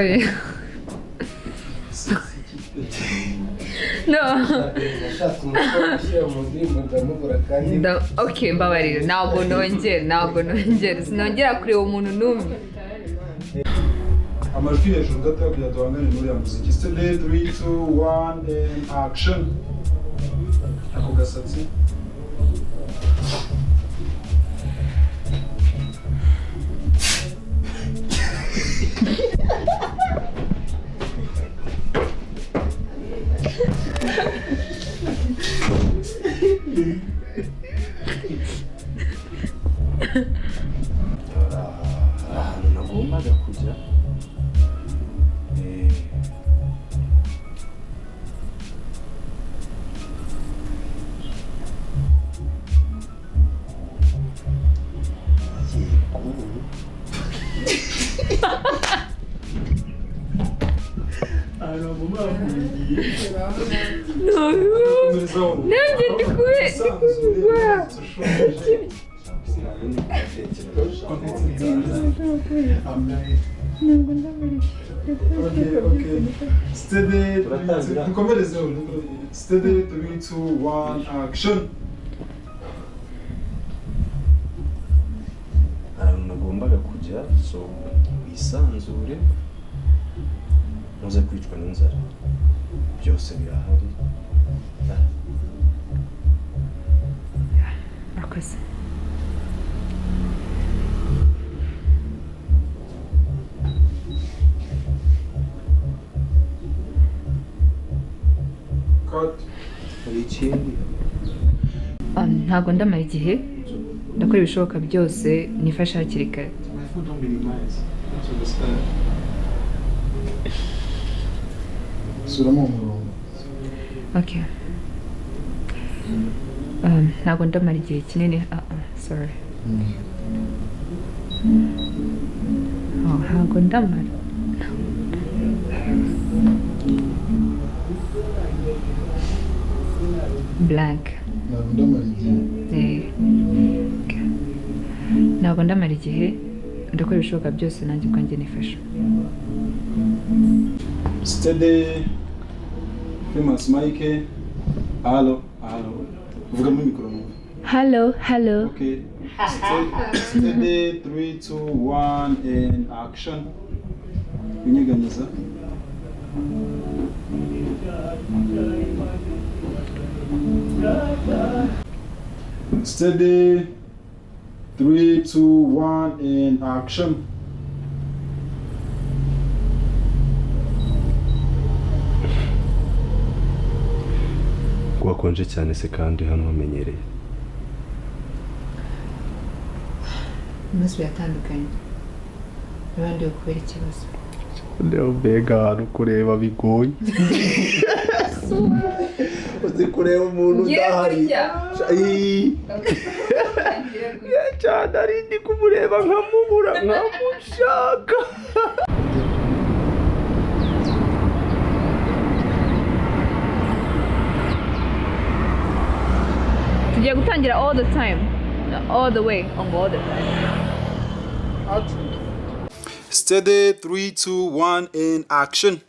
mbabarira. No. Okay, mbabarira. Ntabwo nongera. Sinongera kureba umuntu n'umwe. Amajwi hejuru gato kugira duhangane n'uriya muziki. Steady 3 2 1 and action. Ako gasatsi. ahantu nagombaga kujya Nanjye ndi kuvuga. Okay. Steady. Dukomereze. Steady 3 2 1 action. ahantu nagombaga kujya so wisanzure muze kwicwa n'inzara byose birahari. Murakoze. Cut. ikindi Ntabwo ndamara igihe. Ndakora ibishoboka byose nifashe hakiri kare. My food don't really nice. Don't understand. Suramo umurongo. Okay. Ntabwo ndamara igihe kinini. Sorry. Ntabwo ndamara. Blank. Ntabwo ndamara igihe. Ndakora ibishoboka byose nanjye ubwanjye nifashe. Steady. Famous Mike. Hello. Vuga muri mikoro numva. Hello. Okay. Steady 3 2 1 and action. Binyeganyeza. Steady 3 2 1 and action. wakonje cyane se kandi hano hamenyereye. Umunsi yatandukanye. Abandi kubera ikibazo. Leo mbega ahantu kureba bigoye. Uzi kureba umuntu udahari. Cyane ari ndi kumureba nkamubura nkamushaka. Tugiye gutangira all the time. All the way on all the time. Steady 3 2 1 and action.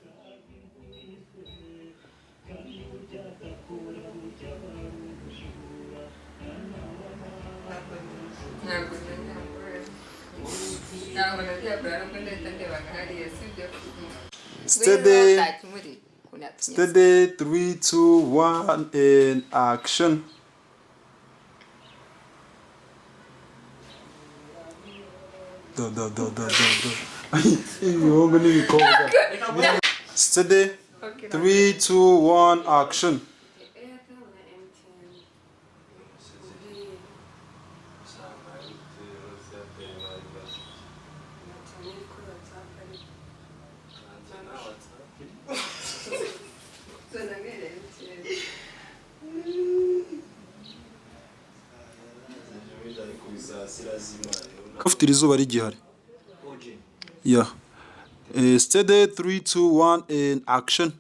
Steady 3 2 1 and action. Steady 3 2 1 action. Ufite izuba rigihari. Yeah. Steady 3 2 1 and action.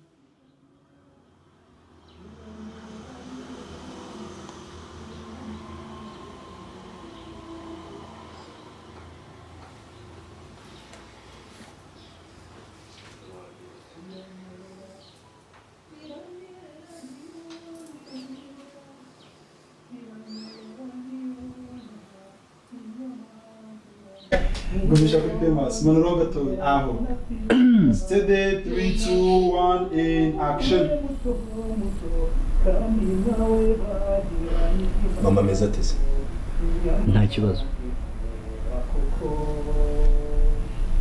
gumisha kuri famous manuro gatoya aho steady 3 2 1 in action. mama ameze ateze nta kibazo.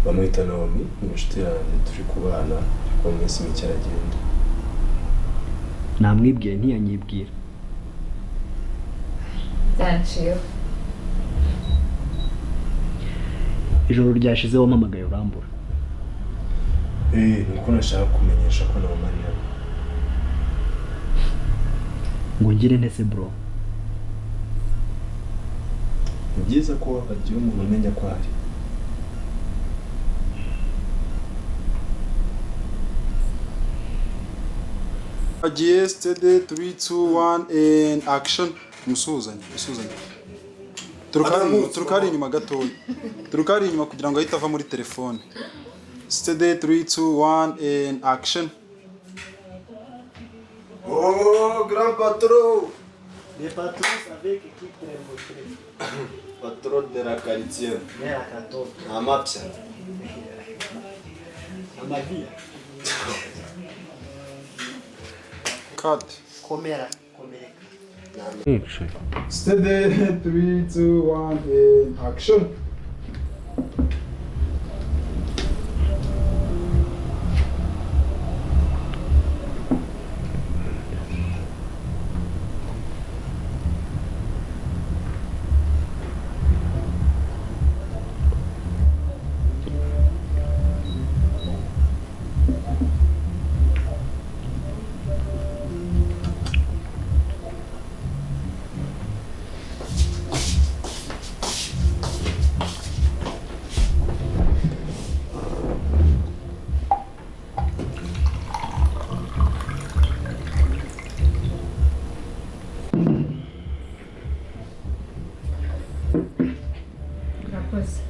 bamwita Naomi ni inshuti yanjye turi kubana ariko mu minsi mike aragenda. namwibwiye ntiyanyibwira. byanciyeho. ijoro ryashize wampamagaye urambura. niko nashaka kumenyesha ko Naomi ari hano. ngo ngire ntese bro. ni byiza ko hagira umuntu umenya ko ari. Agiye steady 3 2 1 in action. Musuzanye. Turukari inyuma gatoya. Turukari inyuma kugira ngo ahite ava muri telefone. Steady 3 2 1 in action. Oh, grand patron! Les patrons avec équipe de montrer. Patron de la quartier. Mais à 14. Amapya. À ma vie. Cut. Comera. Nicaye. Steady 3 2 1 in action. Urakoze.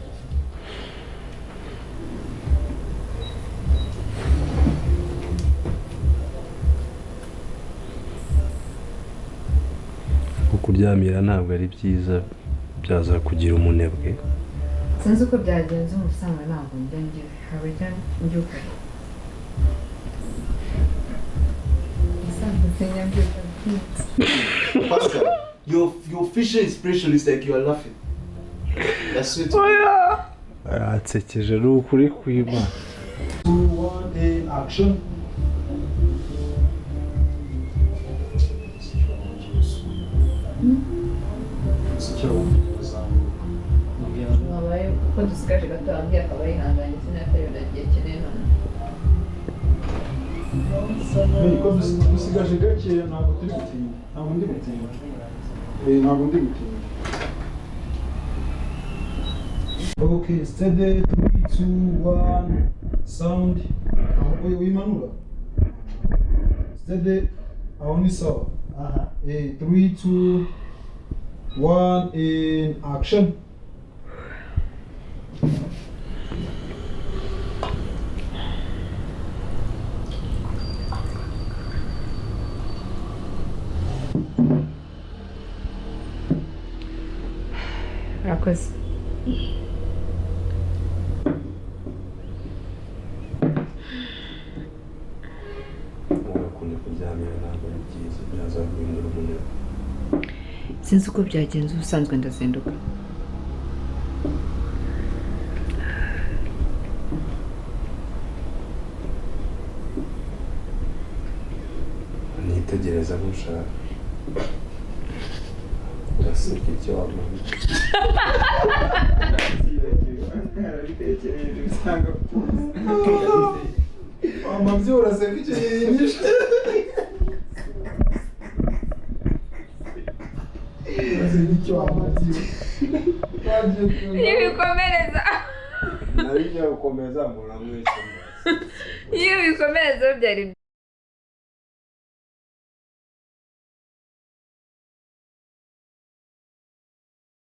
kukuryamira ntabwo ari byiza byaza kugira umunebwe. Sinzi uko byagenze umusanga ntabwo njya ngira. Habajya mbyuka. Umusanga nsenya mbyuka. Pascal, your facial expression is like you are laughing. That's it. Aransekeje ni ukuri kw'Imana. 2 1 in action. Wabaye uko dusigaje gato ambye akaba yihanganye sinakayona gihe kinini none. Ko dusigaje gake ntabwo turi gutinya. Ntabwo ndi gutinya. Ntabwo ndi gutinya. Okay, steady 3 2 1 sound. Uyimanura. Steady aho ni sawa. 3 2 1 in action. Urakoze. Urakunda kuryamira ntabwo ari byiza byaza guhindura umunebwe. Sinzi uko byagenze ubusanzwe ndazinduka. Nitegereza nkushaka. Uraseka icyo wambaye. Amabyo uraseka icyo yinyishe. Iyo bikomereza. Nari ngiye gukomeza muramwese. Iyo bikomereza byari